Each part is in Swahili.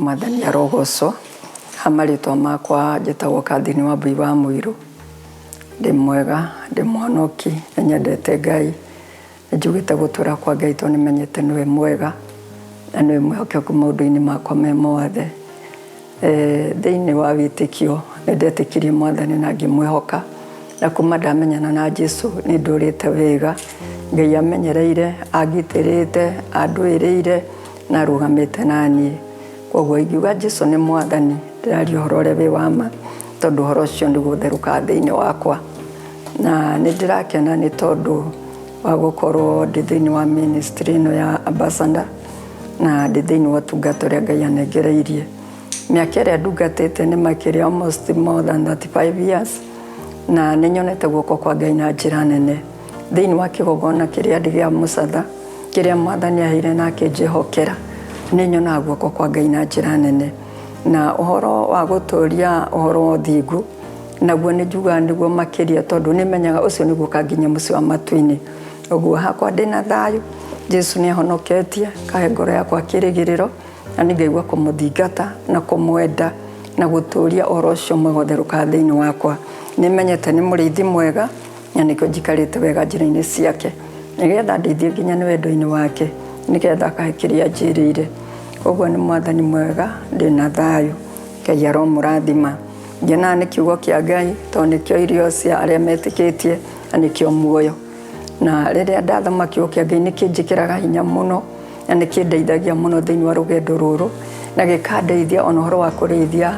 Mwathani arogocwo amaritwa makwa njĩtagwo Kathini wa Mbui wa Muiru ndĩ mwega ndĩ mwonoki nyendete Ngai njugĩte gũtũra kwa Ngai tondũ nĩmenyete nĩwe mwega na nĩwe mwĩhokeku maũndũ-inĩ makwa me mothe thĩinĩ wa wĩtĩkio nĩndetĩkirie Mwathani na ngĩmwĩhoka na kuma ndamenyana na Jesu nĩ ndũrĩte wega Ngai amenyereire agitĩrĩte andũĩrĩire na arũgamĩte naniĩ koguo ingiuga Jesu nĩ Mwathani ndĩraria ũhoro ũrĩa wĩ wa ma tondũ ũhoro ũcio nĩguo ũtherũkaga thĩinĩ wakwa na nĩndĩrakena nĩ tondũ wa gũkorwo ndĩ thĩinĩ wa ministry ĩno ya ambassador na ndĩ thĩinĩ wa ũtungata ũrĩa Ngai anengereirie mĩaka ĩrĩa ndungatĩte nĩ makĩria almost more than 35 years na nĩnyonete guoko kwa Ngai na njĩra nene thĩinĩ wa kĩgongona kĩrĩa ndĩ gĩa Muchatha kĩrĩa Mwathani aheire na akĩnjĩhokera nĩnyonaga guoko kwa Ngai na njĩra nene na ũhoro wa gũtũria ũhoro wa ũthingu naguo nĩnjugaga nĩguo makĩria tondũ nĩmenyaga ũcio nĩguo kanginya mũciĩ wa matu-inĩ ũguo hakwa ndĩna thayũ Jesu nĩahonoketie kahe ngoro yakwa kĩrĩgĩrĩro na nĩngaigua kũmũthingata na kũmwenda na gũtũria ũhoro ũcio mwega ũtherũkaga thĩinĩ wakwa nĩmenyete nĩ mũrĩithi mwega na nĩkĩo njikarĩte wega njĩra-inĩ ciake nĩgetha ndeithie nginya nĩ wendo-inĩ wake nĩgetha akahe kĩrĩa njĩrĩire koguo nĩ Mwathani mwega ndĩna thayũ Ngai aromũrathima ngenaga nĩ kiugo kĩa Ngai tondũ nĩkĩo irio cia arĩa metĩkĩtie na nĩkĩo muoyo na rĩrĩa ndathoma kiugo kĩa Ngai nĩkĩnjĩkĩraga hinya mũno na nĩkĩndeithagia mũno thĩinĩ wa rũgendo rũrũ na gĩkandeithia ona ũhoro wa kũrĩithia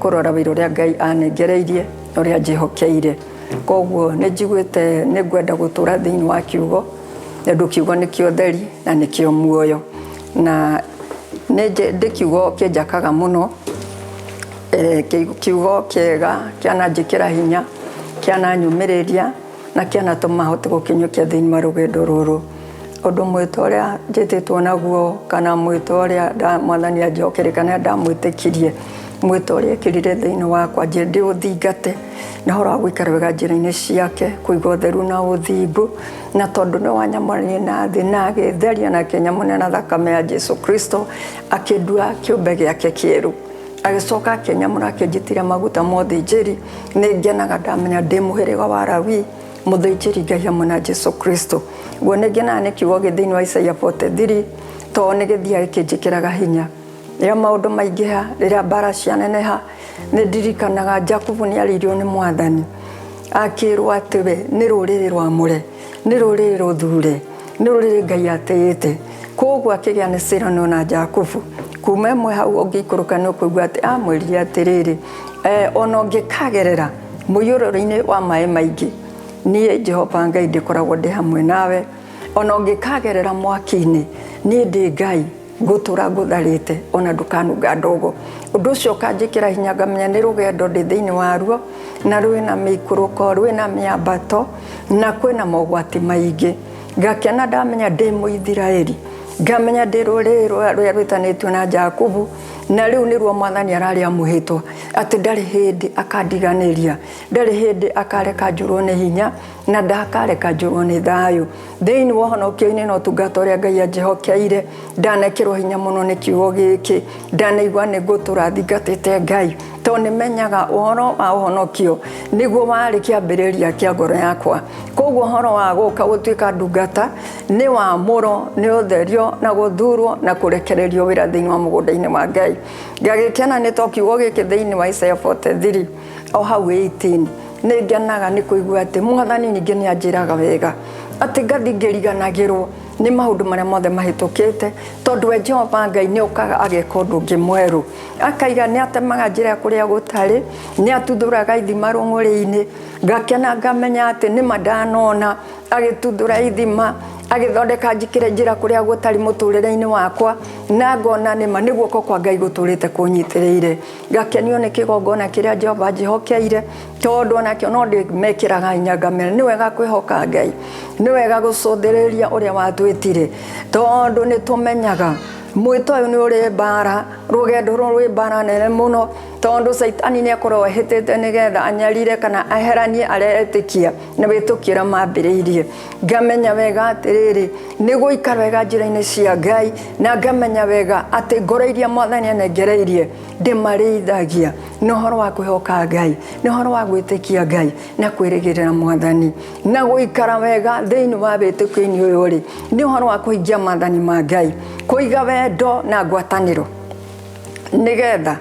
kũrora wĩra ũrĩa Ngai anengereirie ũrĩa njĩhokeire koguo nĩnjiguĩte nĩngwenda gũtũra thĩinĩ wa kiugo tondũ kiugo nĩkĩo theri na nĩkĩo muoyo na ndĩ kiugo kĩnjakaga mũno kiugo kĩega kĩananjĩkĩra hinya kĩananyumĩrĩria na kĩanatũma hote gũkinyũkia thĩinĩ wa rũgendo rũrũ ũndũ mwĩto ũrĩa njĩtĩtwo naguo kana mwĩto ũrĩa Mwathani anjĩhokere kana ndamwĩtĩkirie mwĩto ũrĩa ekĩrire thĩinĩ wakwa ndĩ ũthingate na ũhoro wa gũikara wega njĩra-inĩ ciake kũiga ũtheru na ũthingu na tondũ nĩ wanyamũrania na thĩ na agĩtheria na akĩnyamũrania na thakame ya Jesu Kristo akĩndua kĩũmbe gĩake kĩerũ agĩcoka akĩnyamũra akĩnjitĩra maguta ma ũthĩnjĩri nĩngenaga ndamenya ndĩ mũhĩrĩga wa Lawi mũthĩnjĩri Ngai hamwe na Jesu Kristo guo nĩngenaga nĩ kiugo thĩinĩ wa Isaia 43 tondũ nĩgĩthiaga gĩkĩnjĩkĩraga hinya rĩrĩa maũndũ maingĩha rĩrĩa mbara cianeneha nĩndirikanaga Jakubu nĩarĩirio nĩ Mwathani akĩrwo atĩ we nĩ rũrĩrĩ rwamũre nĩ rũrĩrĩ rũthure nĩ rũrĩrĩ Ngai atĩĩte koguo akĩgĩa nĩ cĩrano na Jakubu kuma ĩmwe hau ũngĩikũrũka nĩ ũkũigua atĩ amwĩrire atĩrĩrĩ ona ũngĩkagerera mũiyũrũrũ-inĩ wa maĩ maingĩ niĩ Jehova Ngai ndĩkoragwo ndĩ hamwe nawe ona ũngĩkagerera mwaki-inĩ niĩ ndĩ Ngai ngũtũra ngũtharĩte ona ndũkanunga ndogo ũndũ ũcio ũkanjĩkĩra hinya ngamenya nĩ rũgendo ndĩ thĩinĩ waruo na rwĩna mĩikũrũko rwĩna mĩambato na kwĩna mogwati maingĩ ngakena ndamenya ndĩ Mũisiraeli ngamenya ndĩ rũrĩrĩ rũrĩa rwĩtanĩtio na Jakubu na rĩu nĩruo Mwathani ararĩa mũhĩtwa atĩ ndarĩ hĩndĩ akandiganĩria ndarĩ hĩndĩ akareka njũrwo nĩ hinya na ndakareka njũrwo nĩ thayũ thĩinĩ wa ũhonokio-inĩ na ũtungata ũrĩa Ngai anjĩhokeire ndanekĩrwo hinya mũno nĩ kiugo gĩkĩ ndanaigua nĩ ngũtũra thingatĩte Ngai tondũ nĩmenyaga ũhoro wa ũhonokio nĩguo warĩ kĩambĩrĩria kĩa ngoro yakwa koguo ũhoro wa gũka gũtuĩka ndungata nĩ wamũro nĩ ũtherio na gũthurwo na kũrekererio wĩra thĩinĩ wa mũgũnda-inĩ wa Ngai ngagĩkena nĩ tondũ kiugo gĩkĩ thĩinĩ wa Isaia 43 o hau 18 nĩngenaga nĩ kũigua atĩ Mwathani ningĩ nĩanjĩraga wega atĩ ngathi ngĩriganagĩrwo nĩ maũndũ marĩa mothe mahĩtũkĩte tondũ we Jehova Ngai nĩokaga ageka ũndũ ũngĩ mwerũ akaiga nĩatemaga njĩra kũrĩa gũtarĩ nĩatuthũraga ithima rũng'ũrĩ-inĩ ngakena ngamenya atĩ nĩma ndanona agĩtuthũra ithima agĩthondeka njĩkĩre njĩra kũrĩa gũtarĩ mũtũrĩre-inĩ wakwa na ngona nĩma nĩ guoko kwa Ngai gũtũrĩte kũnyitĩrĩire ngakenio nĩ kĩgongona kĩrĩa Jehova anjĩhokeire tondũ onakĩo no ndĩmekĩraga hinya ngamenya nĩ wega kwĩhoka Ngai nĩ wega gũcũthĩrĩria ũrĩa watwĩtire tondũ nĩtũmenyaga mwĩto ũyũ nĩ ũrĩ mbara rũgendo rũrĩ mbara nene mũno tondu Saitani ni akorwo ahitete nigetha anyarire kana aheranie aria etikia na bitukira mambiriirie ngamenya wega atiriri ni guikara wega njira-ini cia Ngai na ngamenya wega ati ngoro iria Mwathani anengereirie ndimarithagia ni horo wa kwihoka Ngai ni horo wa gwitikia Ngai na kwirigirira Mwathani na guikara wega thiini wa bitukio-ini uyu ri ni horo wa kuhingia maathani ma Ngai kuiga wendo na ngwataniro nigetha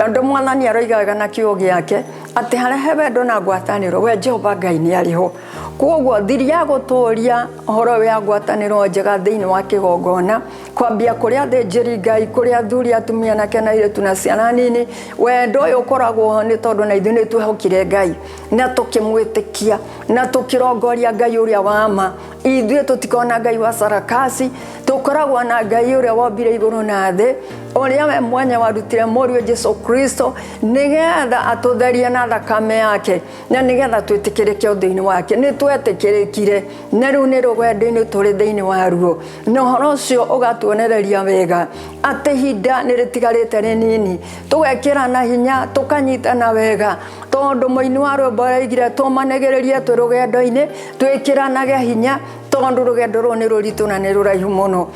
ndo Mwathani aroiga wega na kiugo giake ati haria he wendo na ngwataniro we Jehova Ngai ni ariho koguo thiri ya guturia horo wa ngwataniro njega thiini wa kigongona kwambia kuria thinjiri Ngai kuria athuri atumia na kena iretu na ciana nini wendo uyu ukoragwo ho ni tondu na ithuĩ nĩ twĩhokire Ngai na tukimwitikia na tukirongoria Ngai uria wa ma ithuĩ tutikona Ngai wa sarakasi tukoragwo na Ngai uria wombire iguru na thĩ uria we mwanya warutire mũriũ Jesu Kristo nigetha atutherie na thakame yake na nigetha twĩtĩkĩrĩke thĩinĩ wake nĩ twetĩkĩrĩkire na rĩu nĩ rũgendo-inĩ tũrĩ thĩinĩ wa ruo na ũhoro ũcio ũgatuonereria wega atĩ ihinda nĩ rĩtigarĩte rĩnini tũgekĩrana hinya tũkanyitana wega tondu mũini wa rwĩmbo araugire tũmanagĩrĩrie twĩ rũgendo-inĩ twĩkĩranage hinya tondu rũgendo rũu nĩ rũritũ na nĩ rũraihu mũno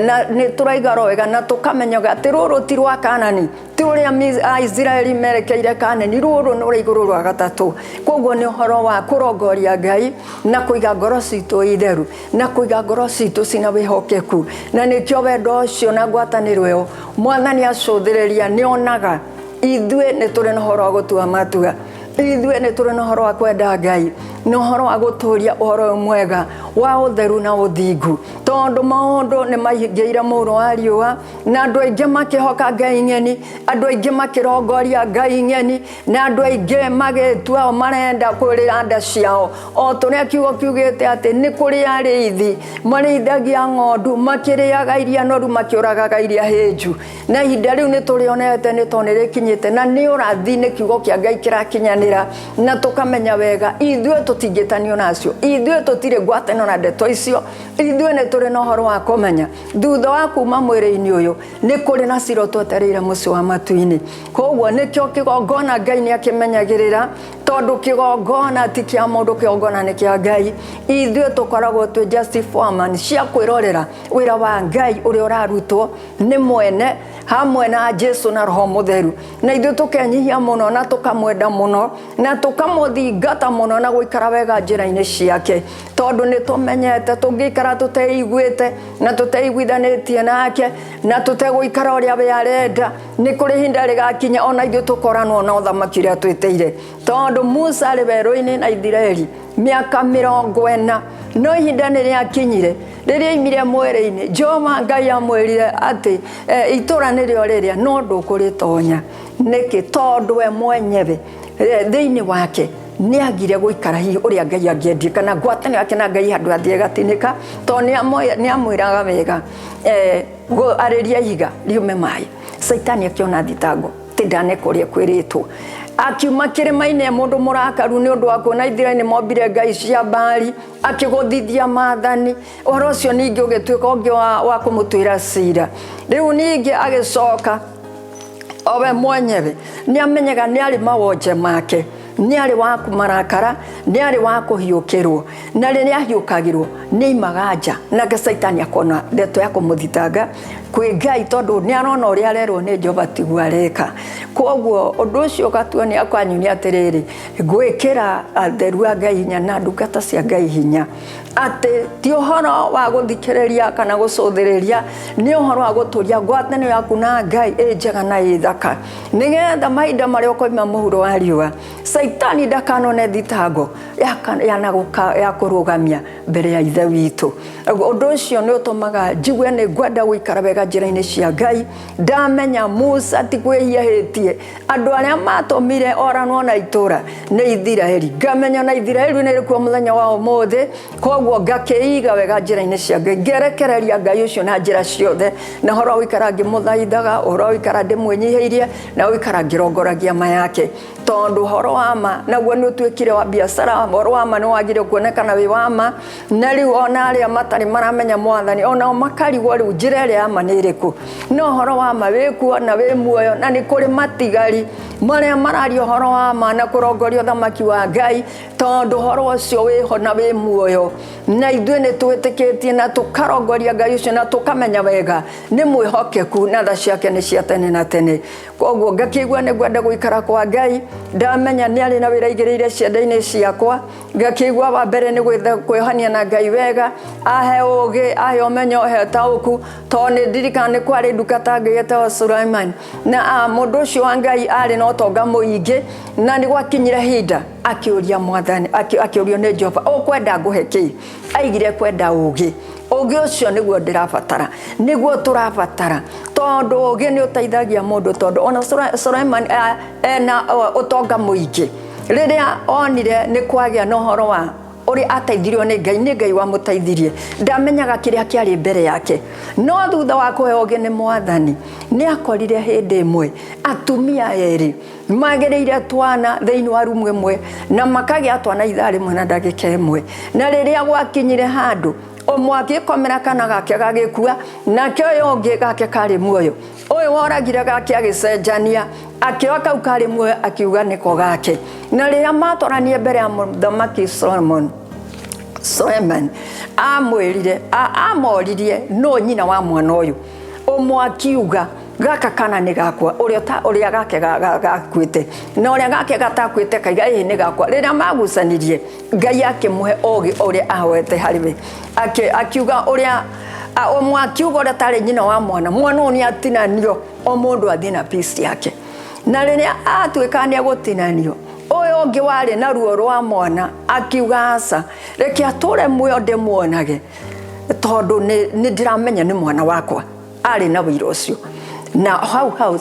na nĩ tũraiga wega na tũkamenyaga atĩ rũrũ ti rwa Kanani ti ũrĩa Israeli merekeire Kanani rũrũ nĩ rwa igũrũ rwa gatatũ koguo nĩ ũhoro wa kũrongoria Ngai na kũiga ngoro citũ itheru na kũiga ngoro citũ cina wĩhokeku na nĩkĩo wendo ũcio na ngwatanĩro ĩyo Mwathani acũthĩrĩria nĩ onaga ithuĩ nĩ tũrĩ na ũhoro wa gũtua matua ithuĩ nĩ tũrĩ na ũhoro wa kwenda Ngai na ũhoro wa gũtũũria ũhoro mwega wa ũtheru na ũthingu tondu maũndũ nĩ maingĩire mũro wa riũa na andũ aingĩ makĩhoka Ngai ng'eni andũ aingĩ makĩrongoria Ngai ng'eni na andũ aingĩ magĩtua marenda kũrĩra nda ciao o tũrĩa kiugo kiugĩte atĩ nĩ kũrĩ arĩithi marĩithagia ng'ondu makĩrĩaga iria noru makĩũragaga iria hĩnju na ihinda rĩu nĩ tũrĩonete nĩ tondũ nĩ rĩkinyĩte na nĩ ũrathi nĩ kiugo kĩa Ngai kĩrakinyanĩra na tũkamenya wega ithuĩ tũtingĩtanio nacio ithuĩ tũtirĩ ngwatanĩro na ndeto icio ithuĩ nĩ tũrĩ na ũhoro wa kũmenya thutha wa kuma mwĩrĩ-inĩ ũyũ nĩ kũrĩ na ciro twetereire mũciĩ wa matu-inĩ koguo nĩkĩo kĩgongona Ngai nĩ akĩmenyagĩrĩra tondu kĩgongona ti kĩa mũndũ kĩgongona nĩ kĩa Ngai ithuĩ tũkoragwo twĩ just foreman cia kwĩrorera wĩra wa Ngai ũrĩa ũrarutwo nĩ mwene hamwe na Jesu na Roho Mũtheru na ithuĩ tũkenyihia mũno na tũkamwenda mũno na tũkamũthingata mũno na gũikara wega njĩra-inĩ ciake tondu nĩ tũmenyete tũngĩikara tũteiguĩte na tũteiguithanĩtie nake na tũtegũikara ũrĩa we arenda nĩ kũrĩ ihinda rĩgakinya ona ithuĩ tũkoranwo na ũthamaki ũrĩa twĩtĩire tondu Musa arĩ werũ-inĩ na Isiraeli mĩaka 40 no ihinda nĩ rĩakinyire rĩrĩa aimire mwĩrĩ-inĩ Jehova Ngai amwĩrire atĩ itũra nĩrĩo rĩrĩa no ndũkũrĩtonya nĩkĩ tondu we mwenyewe thĩinĩ wake nĩ agire gũikara hihi ũrĩa Ngai angĩendire kana ngwatanĩro yake na Ngai handũ athiĩ gatinĩka tondũ nĩ amwĩraga wega arĩria ihiga riume maĩ Saitani akĩona thitango ti ndanekũrĩa kwĩrĩtwo akiuma kĩrĩma-inĩ mũndũ mũrakaru nĩ ũndũ wa kuona Isiraeli mombire ngai cia Baali akĩgũthithia maathani ũhoro ũcio ningĩ ũgĩtuĩka ũngĩ wa kũmũtuĩra cira rĩu ningĩ agĩcoka owe mwenyewe nĩ amenyaga nĩ arĩ mawonje make nĩ arĩ wa kũmarakara nĩ arĩ wa kũhiũkĩrwo na rĩrĩa ahiũkagĩrwo nĩ imaga nja na Saitani akona ndeto ya kũmũthitanga kwĩ Ngai tondu nĩ arona ũrĩa arerwo nĩ Jehova tiguo areka koguo ũndũ ũcio ũgatuonia kwanyunia atĩrĩrĩ gwĩkĩra atheru a Ngai hinya na ndungata cia Ngai hinya atĩ ti ũhoro wa gũthikĩrĩria kana gũcũthĩrĩria nĩ ũhoro wa gũtũria ngwatanĩro yaku na Ngai njega na thaka nĩgetha mahinda marĩa ũkoima mũhuro wa riũa Saitani ndakanone thitango ya kũrũgamia mbere ya ithe witũ ũndũ ũcio nĩ ũtũmaga njigue nĩ ngwenda gũikara wega njĩra-inĩ cia Ngai ndamenya Musa ti kwĩhiahĩtie andũ arĩa matũmire oranwo na itũra nĩ Isiraeli ngamenya na Isiraeli nĩ rĩkuo mũthenya wa ũmũthĩ koguo ngakĩiga wega njĩra-inĩ cia Ngai ngerekereria Ngai ũcio na njĩra ciothe na ũhoro wĩikara ngĩmũthaithaga ũhoro wĩikara ndĩmwĩnyihĩirie na wĩikara ngĩrongoragia ma yake tondu horo wa ma naguo ni utwikire wa biashara horo wa ma no wagire kuonekana wi wa ma na riu ona aria matari maramenya mwathani ona makarigwo riu njira iria ya ma ni iriku no horo wa ma wikuo na wi muoyo na ni kuri matigari maria marario horo wa ma na kurongorio thamaki wa Ngai tondu horo ucio wiho na wi muoyo na ithuĩ nĩ twĩtĩkĩtie na tukarongoria Ngai ucio na tukamenya wega nĩ mwĩhokeku na tha ciake nĩ cia tene na tene koguo ngakĩigua nĩ ngwenda gũikara kwa Ngai ndamenya nĩ arĩ na wĩra igĩrĩire ciande-inĩ ciakwa ngakĩigua wa mbere nĩ kwĩhonia na Ngai wega ahe ũgĩ ahe ũmenyo ahe taũku tondũ nĩ ndirikana nĩ kwarĩ ndungata ngĩgĩtwo Suleiman na mũndũ ũcio wa Ngai arĩ na ũtonga mũingĩ na nĩ gwakinyire hinda akĩũria mwathani akĩũrio nĩ Jehova ũkwenda ngũhe kĩ aigire kwenda ũgĩ ũcio nĩguo ndĩrabatara nĩguo tũrabatara tondu ũgĩ nĩ ũteithagia mũndũ tondu ona Suleiman ena ũtonga mũingĩ rĩrĩa onire nĩ kwagĩa na ũhoro wa uri ateithirio nĩ Ngai wa mũteithirie ndamenyaga kĩrĩa kĩarĩ mbere yake no thutha wa kũhe ũgĩ nĩ mwathani nĩ akorire hĩndĩ ĩmwe atumia erĩ magĩrĩire twana thĩinĩ wa rumu ĩmwe na makagĩa twana ithaa rĩmwe na ndagĩka ĩmwe na rĩrĩa gwakinyire handũ ũmwe agĩkomera kana gake gagĩkua nake ũyũ ũngĩ gake karĩ muoyo ũyũ woragire gake agĩcenjania akĩoya kau karĩ muoyo akiuga nĩko gake na rĩrĩa matwaranie mbere ya mũthamaki Suleiman amoririe no nyina wa mwana ũyũ ũmwe akiuga gaka kana nĩ gakwa ũrĩa gake gakuĩte na ũrĩa gake gatakuĩte kaiga ĩĩ nĩ gakwa rĩrĩa magucanirie Ngai akĩmũhe ũgĩ ũrĩa ahoete harĩ we akiuga ũrĩa ũmwe akiuga ũrĩa tarĩ nyina wa mwana ũyũ nĩ atinanio o mũndũ athiĩ na piece yake na rĩrĩa atuĩka nĩ egũtinanio ũyũ ũngĩ warĩ na ruo rwa mwana akiuga aca reke atũre muoyo ndĩmuonage tondũ nĩ ndĩramenya nĩ mwana wakwa arĩ na wĩra ũcio na hau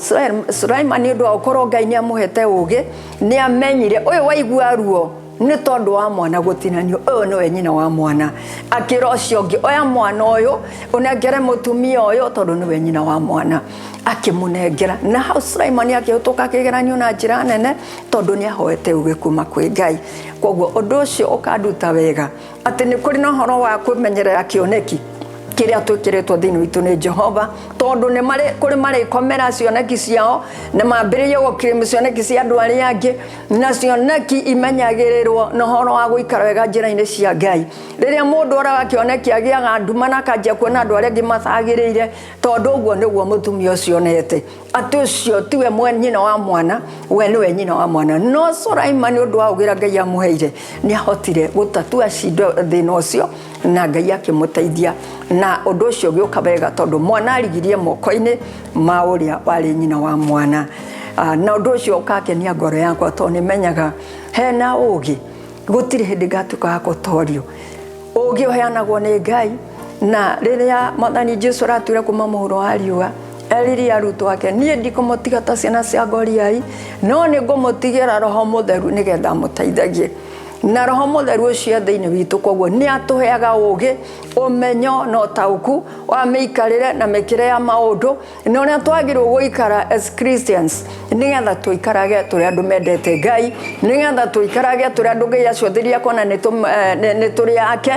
Suleiman nĩ ũndũ wa gũkorwo Ngai nĩ amũhete ũgĩ nĩ amenyire ũyũ waigua ruo nĩ tondũ wa mwana gũtinanio ũyũ nĩwe nyina wa mwana akĩra ũcio ũngĩ oya mwana ũyũ ũnengere mũtumia ũyũ tondũ nĩwe nyina wa mwana akĩmũnengera na hau Suleiman akĩhĩtũka kĩgeranio na njĩra nene tondũ nĩ ahoete ũgĩ kuma kwĩ Ngai koguo ũndũ ũcio ũkanduta wega atĩ nĩ kũrĩ na ũhoro wa kwĩmenyerera kĩoneki kĩrĩa twĩkĩrĩtwo thĩinĩ witũ nĩ Jehova tondũ nĩ kũrĩ marĩkomera cioneki ciao na mambĩrĩrie gũkĩrĩma cioneki cia andũ arĩa angĩ na cioneki imenyagĩrĩrwo na ũhoro wa gũikara wega njĩra-inĩ cia Ngai rĩrĩa mũndũ oraga kĩoneki agĩaga nduma na akanjia kuona andũ arĩa angĩ mathagĩrĩire tondũ ũguo nĩguo mũtumia ũcio onete atĩ ũcio tiwe nyina wa mwana we nĩwe nyina wa mwana no Suleiman nĩ ũndũ wa ũgĩra Ngai amũheire nĩ ahotire gũtatua cindo thĩna ũcio na Ngai akĩmũteithia na ũndũ ũcio ũgĩũka wega tondũ mwana arigirie moko-inĩ ma ũrĩa warĩ nyina wa mwana na ũndũ ũcio ũkakenia ngoro yakwa tondũ nĩmenyaga hena ũgĩ gũtirĩ hĩndĩ ngatuĩka wa gũtorio ũgĩ ũheanagwo nĩ Ngai na rĩrĩa Mwathani Jesũ aratuire kuma mũhuro wa riũa erire arutwo ake niĩ ndikũmũtiga ta ciana cia ngoriai no nĩ ngũmũtigĩra Roho Mũtheru nĩgetha amũteithagie na Roho Mũtheru ũcio thĩinĩ witũ koguo nĩ atũheaga ũgĩ ũmenyo na ũtaũku wa mĩikarĩre na mĩkĩre ya maũndũ na ũrĩa twagĩrĩirwo gũikara as Christians nĩgetha tũikarage tũrĩ andũ mendete Ngai nĩgetha tũikarage tũrĩ andũ Ngai acũthĩria kuona nĩ tũrĩ ake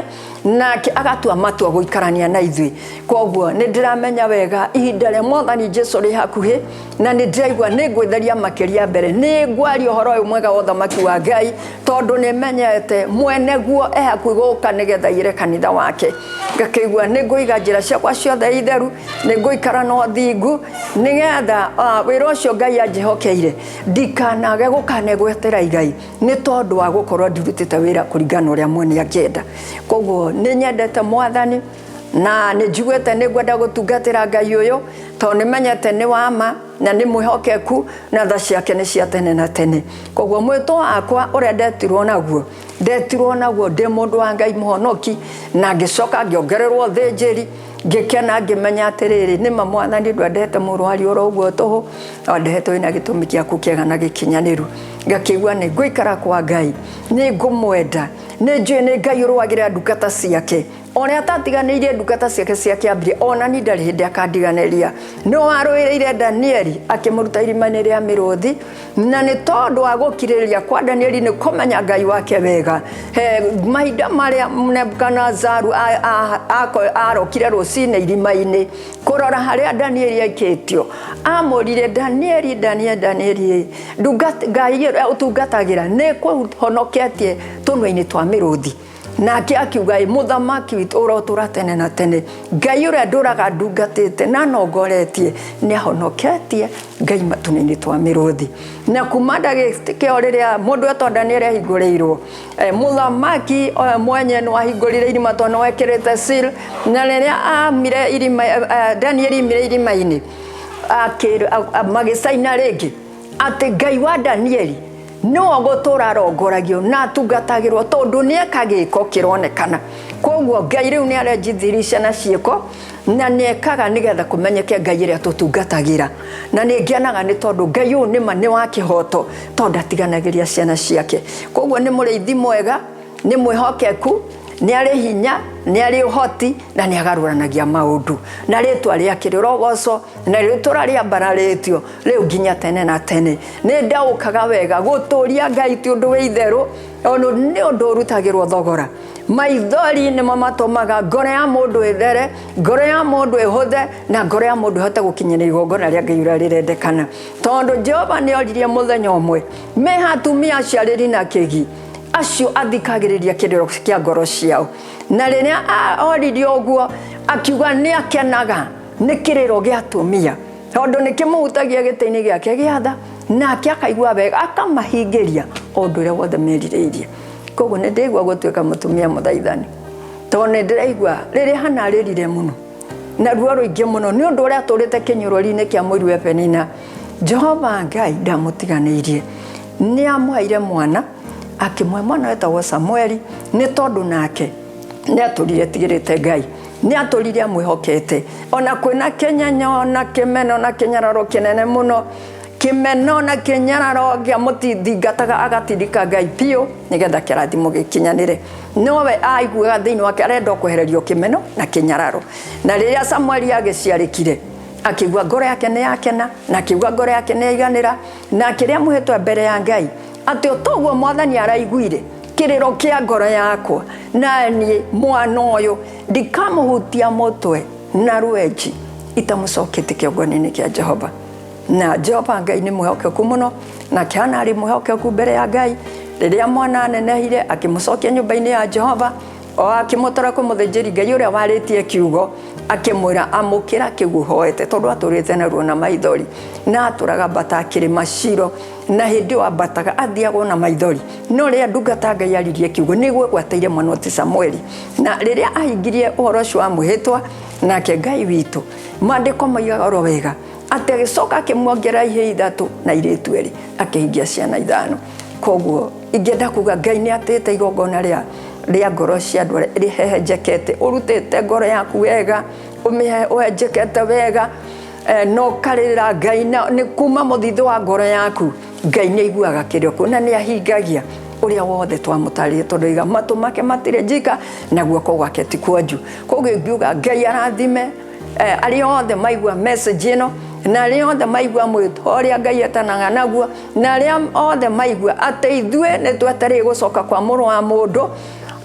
na agatua matua gũikarania na ithuĩ koguo nĩ ndĩramenya wega ihinda rĩa Mwathani Jesũ rĩ hakuhĩ na nĩ ndĩraigua nĩ ngwĩtheria makĩria mbere nĩ ngwaria ũhoro ũyũ mwega wa ũthamaki wa Ngai tondũ nĩ menyete mwene guo hakuhĩ gũka nĩgetha ire kanitha wake ngakĩigua nĩ ngũiga njĩra ciakwa ciothe itheru nĩ ngũikara na ũthingu nĩgetha wĩra ũcio Ngai anjĩhokeire ndikanage gũkanegwetera Ngai nĩ tondũ wa gũkorwo ndirutĩte wĩra kũringana ũrĩa mwene angĩenda koguo nĩ nyendete Mwathani na nĩ njiguĩte nĩ ngwenda gũtungatĩra Ngai ũyũ tondũ nĩmenyete nĩ wa ma na nĩ mwĩhokeku na tha ciake nĩ cia tene na tene koguo mwĩto wakwa ũrĩa ndetirwo naguo ndĩ mũndũ wa Ngai mũhonoki na ngĩcoka ngĩongererwo thĩnjĩri ngĩkena ngĩmenya atĩrĩrĩ nĩma Mwathani ndwendete mũrũari oro ũguo tũhũ ndehete wĩna gĩtũmi gĩaku kĩega na gĩkinyanĩru ngakĩigua nĩ ngũikara kwa Ngai nĩ ngũmwenda nĩ njũĩ nĩ Ngai ũrũagĩra ndungata ciake ona atatiganirie ndungata ciake cia kiambire ona ni ndari hindi akandiganeria no aroireire Danieli akimuruta irima-ini ria miruthi na ni tondu wa gukiriria kwa Danieli ni kumenya Ngai wake wega mahinda maria Nebukadnezaru arokire rucine irima-ini kurora haria Danieli aikitio amurire Danieli Ngai utungatagira ni kuhonoketie tunwa-ini twa miruthi nake akiuga muthamaki witu urotura tene na tene Ngai uria nduraga ndungatite na nogoretie ni ahonoketie Ngai matune-ini twa miruthi na kuma ndagikio riria mundu etwa Danieli ahinguriirwo muthamaki mwenye no ahingurire irima twa no ekirite seal na riria amire irima Danieli imire irima-ini magicaina ringi ati Ngai wa Danieli no gutura rongoragio na tungatagirwo tondu ni ekagiko kironekana koguo Ngai riu ni arenjithirisha na cieko na ni ekaga nigetha kumenyeke Ngai ria tutungatagira na ni ngianaga ni tondu Ngai u nima ni wa kihoto tondu atiganagiria ciana ciake koguo ni muriithi mwega ni mwihokeku ni ari hinya ni ari uhoti na ni agaruranagia maundu na ritwa riake rirogoco na ritwa ria mbararitio riu nginya tene na tene ni ndaukaga wega guturia Ngai ti undu wi itheru ono ni undu urutagirwo thogora maithori ni mamatomaga ngoro ya mundu ithere ngoro ya mundu ihuthe na ngoro ya mundu hote gukinyira igongona ria Ngai uria rirendekana tondu Jehova ni oririe muthenya umwe me hatumia aciariri na kigi acio athikagiriria kiriro kia ngoro ciao na riria oririo uguo akiuga ni akenaga ni kiriro gia atumia tondu ni kimuhutagia giti-ini giake gia tha nake akaigua wega akamahingiria undu uria wothe merireirie koguo ni ndigua gutuika mutumia muthaithani tondu ni ndiraigua riria hanaririre muno na ruo ruingi muno ni undu uria turite kinyurori-ini kia Muiru Epenina Jehova Ngai ndamutiganirie ni amwaire mwana akimwe mwana wetagwo Samueli ni tondu nake ni aturire tigirite Ngai ni aturire amwihokete ona kwina kenyanyo na kimeno na kinyararo kinene muno kimeno na kinyararo gia mutithingataga agatindika Ngai pio nigetha kirathimo gikinyanire nowe aiguaga thiini wake arenda kwehererio kimeno na kinyararo na riria Samueli agiciarikire akigua ngoro yake ni yakena na akigua ngoro yake ni iganira na kiria muhetwa mbere ya Ngai ati otoguo mwathani araiguire kiriro kia ngoro yakwa na ni mwana uyu ndikamuhutia mutwe na rweji itamucokete kiongoni-ini kia Jehova na Jehova Ngai ni mwihokeku muno na kiana ari mwihokeku mbere ya Ngai riria mwana nenehire akimucokia nyumba-ini ya Jehova o akimutara kumuthinjiri Ngai uria waritie kiugo akimwira amukira kiguhoete tondu aturite na ruo na maithori na aturaga mbata kirima Shilo na hindi wa mbataga athiagwo na maithori no riria ndungata Ngai aririe kiugo niguo gwateire mwana ti Samueli na riria ahingirie uhoro ucio wa mwihitwa nake Ngai witu mandiko maigaga oro wega ati agicoka akimwongera ihe 3 na iritu 2 akihingia ciana 5 koguo ingenda kuga Ngai ni atete igongona ria ngoro cia andu rihehenjekete urutite ngoro yaku wega umihe uhenjekete wega no karira Ngai ni kuma muthithu wa ngoro yaku Ngai ni aiguaga kirio kuna ni ahingagia uria wothe twamutarire tondu iga matu make matire njika na guoko gwake ti kwonju koguo ngiuga Ngai arathime ari othe maigua message ino na ari othe maigua mwitoria Ngai etanaga naguo na ari othe maigua ati ithue ni twetari gucoka kwa muru wa mundu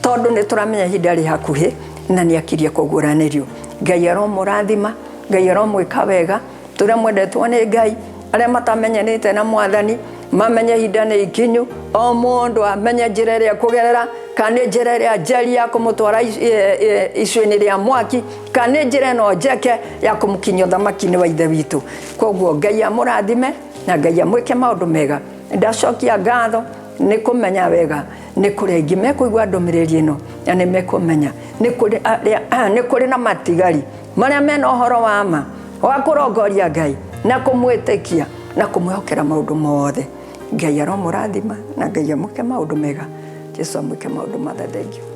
tondu ni turamenya hinda ri hakuhi na ni akirie kuguranirio Ngai aromurathima Ngai aromwika wega turia mwendetwo ni Ngai aria matamenyanite na mwathani mamenye hinda ni ikinyu o mundu amenye njira ria kugerera kana njira ria njeri ya kumutwara icua-ini ria mwaki kana njira no njeke ya kumukinyia thamaki-ini wa ithe witu koguo Ngai amurathime na Ngai amwike maundu mega ndacokia ngatho ni kumenya wega ni kuri ingi mekuigua ndumiriri ino na ni mekumenya ni kuri na matigari maria mena uhoro wa ma wa kurongoria Ngai na kumwitikia na kumwihokera maundu mothe Ngai aromurathima na Ngai amwike maundu mega Jesu amwike maundu mathe. Thank you.